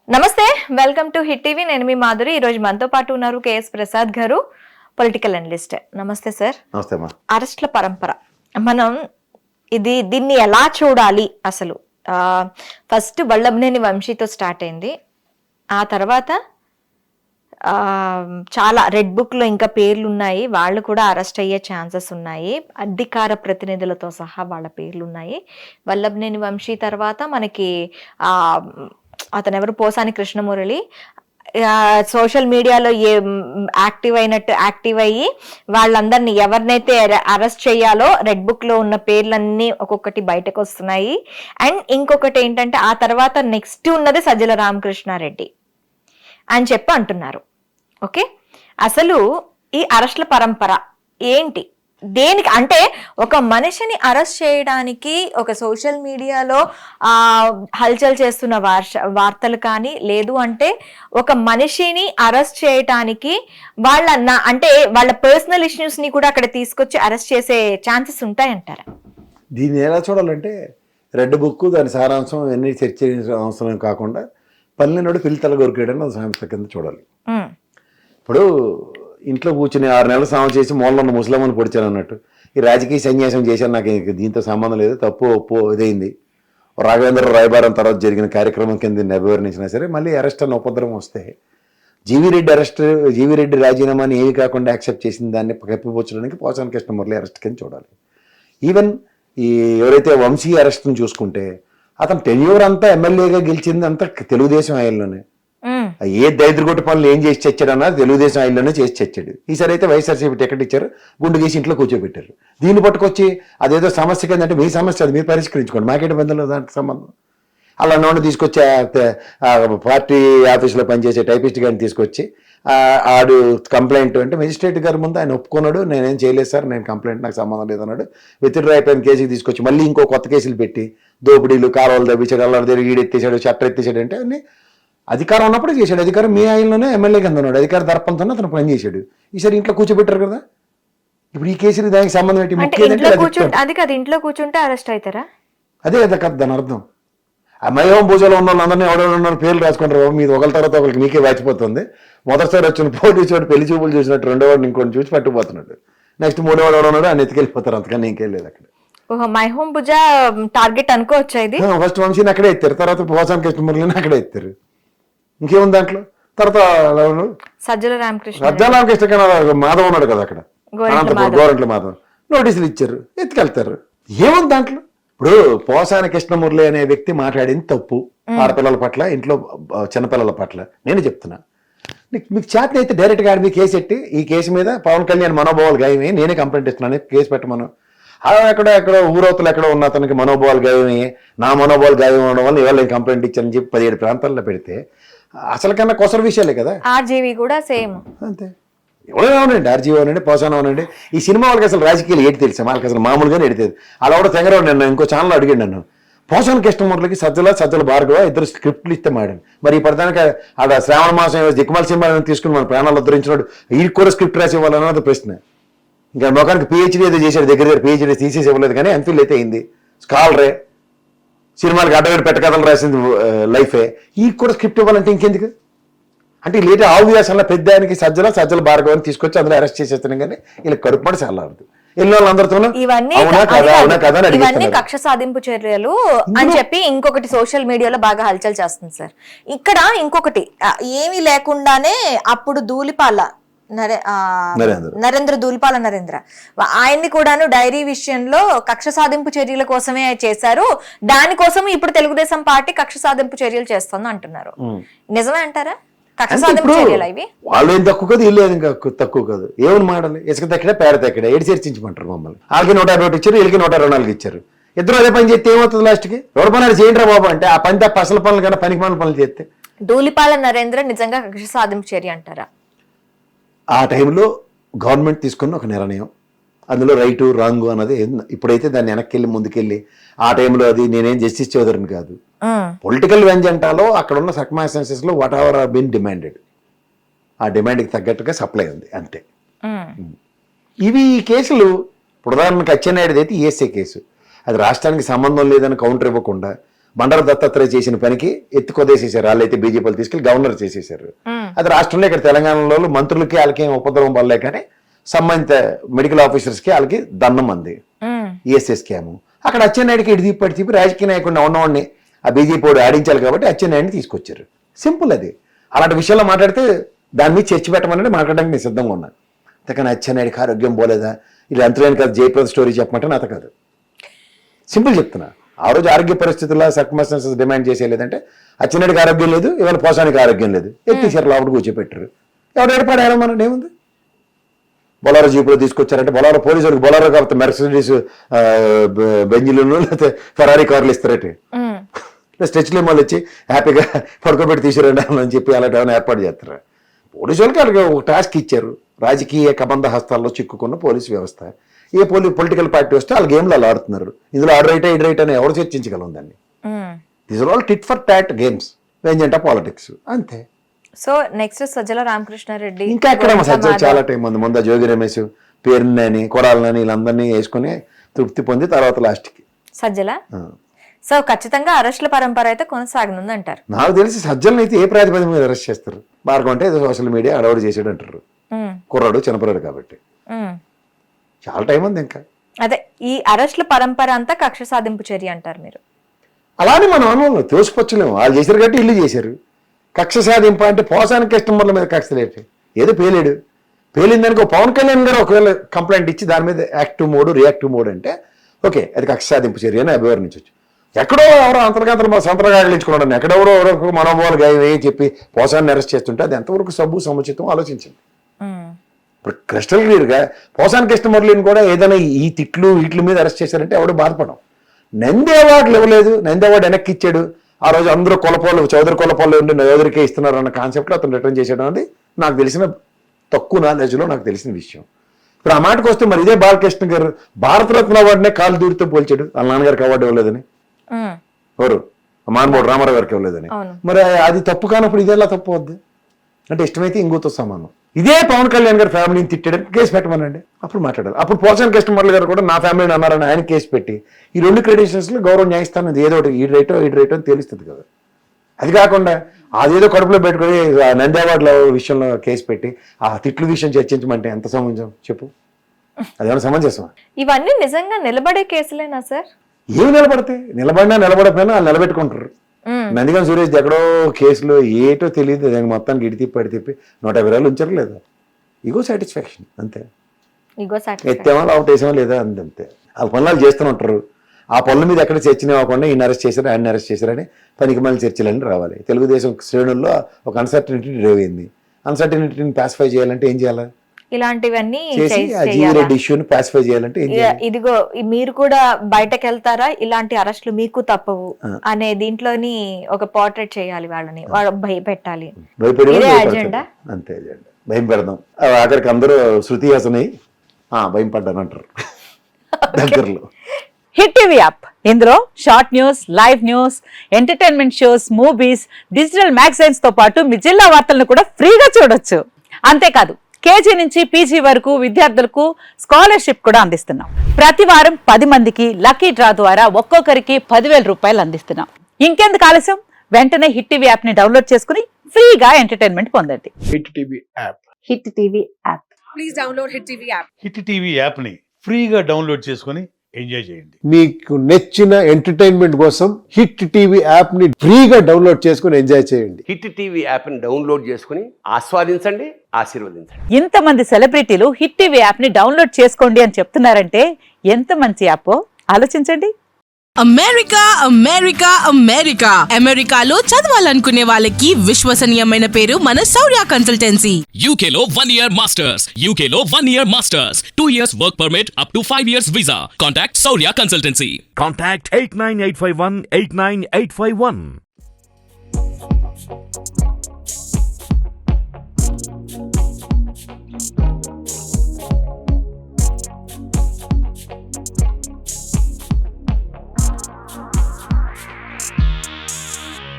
నమస్తే, welcome to hit TV. నేను మీ మాధురి. ఈ రోజు మనతో పాటు ఉన్నారు కేఎస్ ప్రసాద్ గారు, పొలిటికల్ అనలిస్ట్. నమస్తే సార్. నమస్తే అమ్మా. అరెస్ట్ల పరంపర, మనం దీన్ని ఎలా చూడాలి? అసలు ఫస్ట్ వల్లభనేని వంశీతో స్టార్ట్ అయింది. ఆ తర్వాత చాలా రెడ్ బుక్ లో ఇంకా పేర్లు ఉన్నాయి, వాళ్ళు కూడా అరెస్ట్ అయ్యే ఛాన్సెస్ ఉన్నాయి. అధికార ప్రతినిధులతో సహా వాళ్ళ పేర్లు ఉన్నాయి. వల్లభనేని వంశీ తర్వాత మనకి అతను ఎవరు, పోసాని కృష్ణమురళి, సోషల్ మీడియాలో యాక్టివ్ అయ్యి వాళ్ళందరినీ ఎవరినైతే అరెస్ట్ చేయాలో రెడ్ బుక్ లో ఉన్న పేర్లన్నీ ఒక్కొక్కటి బయటకు వస్తున్నాయి. అండ్ ఇంకొకటి ఏంటంటే ఆ తర్వాత నెక్స్ట్ ఉన్నది సజ్జల రామకృష్ణారెడ్డి అని చెప్పి అంటున్నారు. ఓకే, అసలు ఈ అరెస్ట్ల పరంపర ఏంటి? దేనికి అంటే ఒక మనిషిని అరెస్ట్ చేయడానికి ఒక సోషల్ మీడియాలో హల్చల్ చేస్తున్న వార్తలు కానీ, లేదు అంటే ఒక మనిషిని అరెస్ట్ చేయడానికి అంటే వాళ్ళ పర్సనల్ ఇష్యూస్ ని కూడా అక్కడ తీసుకొచ్చి అరెస్ట్ చేసే ఛాన్సెస్ ఉంటాయంటారా? దీన్ని ఎలా చూడాలంటే రెడ్ బుక్ దాని సారాంశం ఎన్ని చర్చించిన అవసరం కాకుండా పల్లెనోడు పిల్లతల గొరికేయడం సాంస్థ కింద చూడాలి. ఇప్పుడు ఇంట్లో కూర్చుని 6 నెలలు సాయం చేసి మూలలో ఉన్న ముస్లింని పొడిచాను అన్నట్టు ఈ రాజకీయ సన్యాసం చేశాను, నాకు దీంతో సంబంధం లేదు, తప్పు ఒప్పు ఇదైంది. రాఘవేంద్ర రాయబారం తర్వాత జరిగిన కార్యక్రమం కింద అభివర్ణించినా సరే మళ్ళీ అరెస్ట్ అన్న ఉపద్రవం వస్తే జీవిరెడ్డి రాజీనామాని ఏమి కాకుండా యాక్సెప్ట్ చేసిన దాన్ని కప్పిపుచ్చడానికి పోసాని కృష్ణమురళి అరెస్ట్ కింద చూడాలి. ఈవెన్ ఈ ఎవరైతే వంశీ అరెస్ట్ని చూసుకుంటే అతను టెన్యూర్ అంతా ఎమ్మెల్యేగా గెలిచింది అంతా తెలుగుదేశం ఆయనలోనే. ఏ దరిద్రగొట్టు పనులు ఏం చేసి చచ్చాడన్నా తెలుగుదేశం ఆయనలోనే చేసి చచ్చాడు. ఈసారి అయితే వైఎస్ఆర్సీపీ టికెట్ ఇచ్చారు, గుండు గీసి ఇంట్లో కూర్చోబెట్టారు. దీన్ని పట్టుకొచ్చి అదేదో సమస్య కిందంటే మీ సమస్య అది మీరు పరిష్కరించుకోండి, మాకేట బంధంలో దానికి సంబంధం. అలా నోడు తీసుకొచ్చి పార్టీ ఆఫీసులో పనిచేసే టైపిస్ట్ గారిని తీసుకొచ్చి ఆడు కంప్లైంట్ అంటే మెజిస్ట్రేట్ గారి ముందు ఆయన ఒప్పుకున్నాడు, నేనేం చేయలేదు సార్, నేను కంప్లైంట్ నాకు సంబంధం లేదన్నాడు. విత్డ్రా అయిపోయిన కేసుకి తీసుకొచ్చి మళ్ళీ ఇంకో కొత్త కేసులు పెట్టి దోపిడీలు, కాలువలు దవ్వించాడు, అల్లరి ఈడెత్తేసాడు, చట్ట ఎత్తేసాడు. అంటే అన్ని అధికారం ఉన్నప్పుడే చేశాడు. అధికారం మీ ఆయనలోనే ఎమ్మెల్యే కింద ఉన్నాడు, అధికార దర్పంతోనే అతను పని చేశాడు. ఈసారి ఇంట్లో కూర్చోబెట్టారు కదా. ఇప్పుడు ఈ కేసుకి దానికి సంబంధం ఏంటి? ఇంట్లో కూర్చుంటే అరెస్ట్ అవుతారా? అదే కదా దాని అర్థం. ఆ మయోం పూజలో ఉన్న వాళ్ళందరినీ ఎవరెవరు పేర్లు రాసుకుంటారు, మీరు ఒకరి తర్వాత ఒకరికి మీకే వాచిపోతుంది. మొదటిసారి వచ్చిన పోటీ చోటు పెళ్లి చూపులు చూసినట్టు రెండోవాడిని ఇంకోటి చూసి పట్టుకుపోతున్నాడు. నెక్స్ట్ మూడోవాడు ఎవడున్నాడు ఆయన ఎత్తుకెళ్ళిపోతారు, అంతకన్నా ఇంకేం లేదు అక్కడ. మై హోమ్ పూజ టార్గెట్ అనుకోవచ్చు. ఇది ఫస్ట్ వంశీని అక్కడే ఎత్తారు, తర్వాత పోసాని కృష్ణమురళిని అక్కడే ఎత్తారు. ఇంకేముంది దాంట్లో? తర్వాత సజ్జల రామకృష్ణ మాధవ్ ఉన్నాడు కదా అక్కడ, గోరంట్ల మాధవ్, నోటీసులు ఇచ్చారు, ఎత్తుకెళ్తారు. ఏముంది దాంట్లో? ఇప్పుడు పోసాని కృష్ణమురళి అనే వ్యక్తి మాట్లాడింది తప్పు ఆడపిల్లల పట్ల, ఇంట్లో చిన్నపిల్లల పట్ల. నేను చెప్తున్నా, మీకు చేతన అయితే డైరెక్ట్ గా మీ కేసు ఎట్టి ఈ కేసు మీద పవన్ కళ్యాణ్ మనోభావాలు గాయమే, నేనే కంప్లైంట్ ఇస్తున్నాను, కేసు పెట్టమను. ఎక్కడో ఊరవతలు ఎక్కడో ఉన్న అతనికి మనోభావాలు గాయమయ్యి నా మనోభావాలు గాయం అవడం వల్ల ఇవాళ నేను కంప్లైంట్ ఇచ్చానని చెప్పి 17 ప్రాంతాల్లో పెడితే అసలు కన్నా కొసరు విషయాలే కదా. ఆర్జీవి కూడా సేమ్ అంతే. ఎవరైనా అవునండి, ఆర్జీవి అవునండి, పోసాన అవునండి. ఈ సినిమా వాళ్ళకి అసలు రాజకీయాలు ఏంటి తెలుసా? వాళ్ళకి అసలు మామూలుగానే ఎడితేది. అలా కూడా తెగరవాడు. నన్ను ఇంకో ఛానల్ అడిగాడు నన్ను, పోసాని కృష్ణమురళికి సజ్జల భార్గవ ఇద్దరు స్క్రిప్ట్లు ఇస్తే మాడాను. మరి ఈ పడతానికి ఆడ శ్రావణ మాసం దిక్కుమాల సినిమా తీసుకుని మన ప్రాణాలు ఉద్ధరించినాడు, వీడికి కూడా స్క్రిప్ట్ రాసి ఇవ్వాలన్నది ప్రశ్న. ఇంకా మొఖానికి పిహెచ్డీ అయితే చేశాడు, దగ్గర పిహెచ్డీ తీసేసి ఇవ్వలేదు, కానీ ఎంఫిల్ అయితే అయింది. స్కాలరే, సినిమాలకు అడ్డవేరు పెట్టకథలు రాసింది లైఫే. ఈ కూడా స్క్రిప్ట్ ఇవ్వాలంటే ఇంకెందుకు? అంటే లేట్ ఆవ్యాసంలో పెద్దానికి సజ్జల భార్గవాన్ని తీసుకొచ్చి అందులో అరెస్ట్ చేసేస్తున్నాం, కానీ ఇలా కడుపుమడి చాలా ఎన్నో వాళ్ళందరితోనూ ఇవన్నీ కక్ష సాధింపు చర్యలు అని చెప్పి ఇంకొకటి సోషల్ మీడియాలో బాగా హల్చల్ చేస్తుంది సార్. ఇక్కడ ఇంకొకటి ఏమీ లేకుండానే అప్పుడు ధూళిపాల ధూళిపాల నరేంద్ర ఆయన్ని కూడాను డైరీ విషయంలో కక్ష సాధింపు చర్యల కోసమే చేశారు, దానికోసం ఇప్పుడు తెలుగుదేశం పార్టీ కక్ష సాధింపు చర్యలు చేస్తుంది అంటున్నారు. నిజమే అంటారా? కక్ష సాధింపు చర్యలు ఇవి. వాళ్ళు ఏం తక్కువ కాదు, ఇల్లు ఏం తక్కువ కాదు. ఏమని మాడాలి? ఇసుక తక్కడే పేడ తక్కడే ఏడు చర్చించమంటారు మమ్మల్ని. వాళ్ళకి 150 ఇచ్చారు, వీళ్ళకి 124 ఇచ్చారు. ఇద్దరు అదే పని చేస్తే ఏమవుతుంది లాస్ట్కి? ఎవరి పని చేయండి రా బాబు అంటే ఆ పని తప్ప అసలు పనులు కన్నా పనికి పనులు చేస్తే. ధూళిపాల నరేంద్ర నిజంగా కక్ష సాధింపు చర్య అంటారా? ఆ టైంలో గవర్నమెంట్ తీసుకున్న ఒక నిర్ణయం, అందులో రైటు రాంగు అన్నది ఇప్పుడైతే దాన్ని వెనక్కి వెళ్ళి ముందుకెళ్ళి ఆ టైంలో అది నేనేం జస్టిస్ చౌదరిని కాదు, పొలిటికల్ వెంజెంటాలో అక్కడ ఉన్న సర్కమ్స్టాన్సెస్ లో whatever are been demanded, ఆ డిమాండ్కి తగ్గట్టుగా సప్లై ఉంది అంతే. ఇవి కేసులు ఇప్పుడు ఉదాహరణకు అచ్చెన్నాయుడు అయితే ఈఎస్ఐ కేసు, అది రాష్ట్రానికి సంబంధం లేదని కౌంటర్ ఇవ్వకుండా బండారు దత్తాత్రేయ చేసిన పనికి ఎత్తి కొదేసేసారు. వాళ్ళైతే బీజేపీలు తీసుకెళ్లి గవర్నర్ చేసేసారు. అది రాష్ట్రంలో ఇక్కడ తెలంగాణలో మంత్రులకి వాళ్ళకి ఏం ఉపద్రవం పడలే, కానీ సంబంధిత మెడికల్ ఆఫీసర్స్కి వాళ్ళకి దండం అంది ఈఎస్ఐ స్కామ్. అక్కడ అచ్చెన్నాయుడికి ఇటు తిప్పి తిప్పి రాజకీయ నాయకుడిని ఉన్నవాడిని ఆ బీజేపీ వాడు ఆడించాలి కాబట్టి అచ్చెన్నాయుడిని తీసుకొచ్చారు. సింపుల్ అది. అలాంటి విషయాల్లో మాట్లాడితే దాని మీద చర్చ పెట్టమని మాట్లాడడానికి నేను సిద్ధంగా ఉన్నాను. అంతేకాని అచ్చెన్నాయుడికి ఆరోగ్యం పోలేదా, ఇలా అంతులేని కాదు జయప్రద స్టోరీ చెప్పమంటే నాతో కాదు. సింపుల్ చెప్తున్నా. ఆ రోజు ఆరోగ్య పరిస్థితుల్లో సర్కమ్స్టాన్సెస్ డిమాండ్ చేసేలేదంటే అచ్చెన్నాయుడికి ఆరోగ్యం లేదు, ఇవాళ పోసానికి ఆరోగ్యం లేదు, ఎత్తిసారు లోపల కూర్చోపెట్టారు. ఎవరు ఏర్పడారు మనం ఏముంది. బొలారో జీపులో తీసుకొచ్చారంటే బొలారో పోలీసులకు బొలారో కాబట్టి మెర్సిడీస్ బెంజిలను లేకపోతే ఫెరారీ కార్లు ఇస్తారట. స్ట్రెచ్లు వాళ్ళు వచ్చి హ్యాపీగా పడుకోబెట్టి తీసుకురండి అని చెప్పి అలాంటి ఏమైనా ఏర్పాటు చేస్తారు. పోలీసు వాళ్ళకి వాళ్ళకి ఒక టాస్క్ ఇచ్చారు. రాజకీయ కబంధ హస్తాల్లో చిక్కుకున్న పోలీసు వ్యవస్థ. ఏ పొలిటికల్ పార్టీ వస్తే వాళ్ళ గేమ్లు అలా ఆడుతున్నారు. ఇందులో ఆడు రైట్ ఇటు రైట్ అని ఎవరు చర్చించగలం దాన్ని. These are all tit for tat games, వేంజంట పాలిటిక్స్ అంతే. సో నెక్స్ట్ సజ్జల రామకృష్ణారెడ్డి ఇంకా ఎక్కడ సజ్జల చాలా టైం ఉంది. ముందు జోగి రమేష్, పేరుని, కొడాలని వీళ్ళందరినీ వేసుకుని తృప్తి పొంది తర్వాత లాస్ట్కి సజ్జల. సో ఖచ్చితంగా అరెస్టుల పరంపర అయితే కొనసాగనుంది అంటారు. నాకు తెలిసి సజ్జలను అయితే ఏ ప్రాతిపదిక మీద అరెస్ట్ చేస్తారు? మార్గం అంటే సోషల్ మీడియా అడవాడు చేసాడు అంటారు. కుర్రాడు చిన్నపిల్లాడు కాబట్టి చాలా టైం ఉంది ఇంకా. అదే ఈ అరెస్టుల పరంపర అంతా కక్ష సాధింపు చర్య అంటారు మీరు. అలానే మనం అనుభవం తోసిపచ్చలేము. వాళ్ళు చేశారు కాబట్టి ఇల్లు చేశారు. కక్ష సాధింపు అంటే పోసానికి కస్టమర్ల మీద కక్ష లేదు. ఏదో పేలేడు, పేలిందానికి పవన్ కళ్యాణ్ గారు ఒకవేళ కంప్లైంట్ ఇచ్చి దాని మీద యాక్టివ్ మోడ్ రియాక్టివ్ మోడ్ అంటే ఓకే, అది కక్ష సాధింపు చర్య అని అభివర్ణించవచ్చు. ఎక్కడో ఎవరో అంతర్గతలు మా సంతరగాడించుకున్నాడు, ఎక్కడెవరో ఎవరో మనోభావాలు గాయ చెప్పి పోసాన్ని అరెస్ట్ చేస్తుంటే అది ఎంతవరకు సబ్బు సముచితం ఆలోచించండి. ఇప్పుడు క్రిస్టల్ క్లియర్గా పోసాని కృష్ణమురళిని కూడా ఏదైనా ఈ తిట్లు వీటి మీద అరెస్ట్ చేశారంటే ఎవడు బాధపడం. నంది అవార్డులు ఇవ్వలేదు, నంది అవార్డు వెనక్కి ఇచ్చాడు. ఆ రోజు అందరూ కొలపోలు చౌదరి కొలపోలు ఉండి నయోదరికే ఇస్తున్నారు అన్న కాన్సెప్ట్లో అతను రిటర్న్ చేసేయడం అనేది నాకు తెలిసిన తక్కువ నాలెడ్జ్లో నాకు తెలిసిన విషయం. ఇప్పుడు ఆ మాటకు వస్తే మరి ఇదే బాలకృష్ణ గారు భారతరత్న అవార్డునే కాలు దూరితో పోల్చాడు. వాళ్ళ నాన్నగారికి అవార్డు ఇవ్వలేదని, ఎవరు మానవుడు రామారావు గారికి ఇవ్వలేదని. మరి అది తప్పు కానప్పుడు ఇదేలా తప్పు వద్దు అంటే ఇష్టమైతే ఇంగుతో సమానం. ఇదే పవన్ కళ్యాణ్ గారి ఫ్యామిలీని తిట్టడం కేసు పెట్టమనండి, అప్పుడు మాట్లాడాలి. అప్పుడు పోసాని కృష్ణమురళి గారు కూడా నా ఫ్యామిలీని అన్నారని ఆయన కేసు పెట్టి ఈ రెండు క్రెడిషన్స్లో గౌరవ న్యాయస్థానం ఏదో ఒకటి ఈ రైటో అని తెలుస్తుంది కదా. అది కాకుండా అదేదో కడుపులో పెట్టుకుని నంది అవార్డుల విషయంలో కేసు పెట్టి ఆ తిట్లు విషయం చర్చించమంటే ఎంత సమంజసం చెప్పు? అదేమన్నా సమంజసమా? ఇవన్నీ నిజంగా నిలబడే కేసులేనా సార్? ఏమి నిలబడతాయి? నిలబడినా నిలబడకపోయినా వాళ్ళు నిలబెట్టుకుంటారు. నందిగం సురేష్ ఎక్కడో కేసులో ఏటో తెలియదు, దానికి మొత్తానికి ఇడి తిప్పి అడి తిప్పి 150 ఉంచారు లేదా? ఈగో సాటిస్ఫాక్షన్ అంతే. ఎత్తేమో అవుట్ వేసామో లేదా అంతే. వాళ్ళ పనులు చేస్తూనే ఉంటారు. ఆ పనుల మీద ఎక్కడ చర్చనే అవ్వకుండా ఈయన అరెస్ట్ చేశారు ఆయన అరెస్ట్ చేశారని పనికి మళ్ళీ చర్చలన్నీ రావాలి. తెలుగుదేశం శ్రేణుల్లో ఒక అన్సర్టనిటీ డ్రైవ్ అయింది. అన్సర్టనిటీని పాసిఫై చేయాలంటే ఏం చేయాలి? ఇలాంటివన్నీ జీవిరెడ్డి ఇష్యూని పాసిఫై చేయాలంటే ఇదిగో మీరు కూడా బయటకు వెళ్తారా, ఇలాంటి అరెస్టులు మీకు తప్పవు అనే దీంట్లోని ఒక పోర్ట్రేట్ చేయాలి, వాళ్ళని భయపెట్టాలి. అజెండా అంతే, అజెండా భయం పెడదాం. అక్కడికి అందరూ శృతి హాసన్ భయం పడ్డాను అంటారు దగ్గరలో. హిట్ టీవీ యాప్, ఇందులో short news, live news, entertainment shows, movies, digital magazines తో పాటు మీ జిల్లా వార్తలను కూడా ఫ్రీగా చూడొచ్చు. అంతేకాదు కేజీ నుంచి పీజీ వరకు విద్యార్థులకు స్కాలర్షిప్ కూడా అందిస్తున్నాం. ప్రతి వారం 10 మందికి లక్కీ డ్రా ద్వారా ఒక్కొక్కరికి 10,000 రూపాయలు అందిస్తున్నాం. ఇంకెందుకు ఆలస్యం, వెంటనే హిట్ టీవీ యాప్ ని డౌన్లోడ్ చేసుకుని ఫ్రీగా ఎంటర్టైన్మెంట్ పొందండి. Hit TV app, hit TV app, please download hit TV app. Hit TV app ని ఫ్రీగా డౌన్లోడ్ చేసుకుని ఎంజాయ్ చేయండి. మీకు నచ్చిన ఎంటర్టైన్మెంట్ కోసం హిట్ టీవీ యాప్ ని ఫ్రీగా డౌన్లోడ్ చేసుకుని ఎంజాయ్ చేయండి. హిట్ టీవీ యాప్ ని డౌన్లోడ్ చేసుకుని ఆస్వాదించండి, ఆశీర్వదించండి. ఇంతమంది సెలబ్రిటీలు హిట్ టీవీ యాప్ ని డౌన్లోడ్ చేసుకోండి అని చెప్తున్నారంటే ఎంత మంచి యాప్ ఆలోచించండి. అమెరికా అమెరికా అమెరికా అమెరికాలో చదవాలనుకునే వాళ్ళకి విశ్వసనీయమైన పేరు మన శౌర్య కన్సల్టెన్సీ. UK లో 1 year masters, UK లో 1 year masters, 2 years work permit up to 5 years visa. Contact Saurya Consultancy. Contact 89851 89851.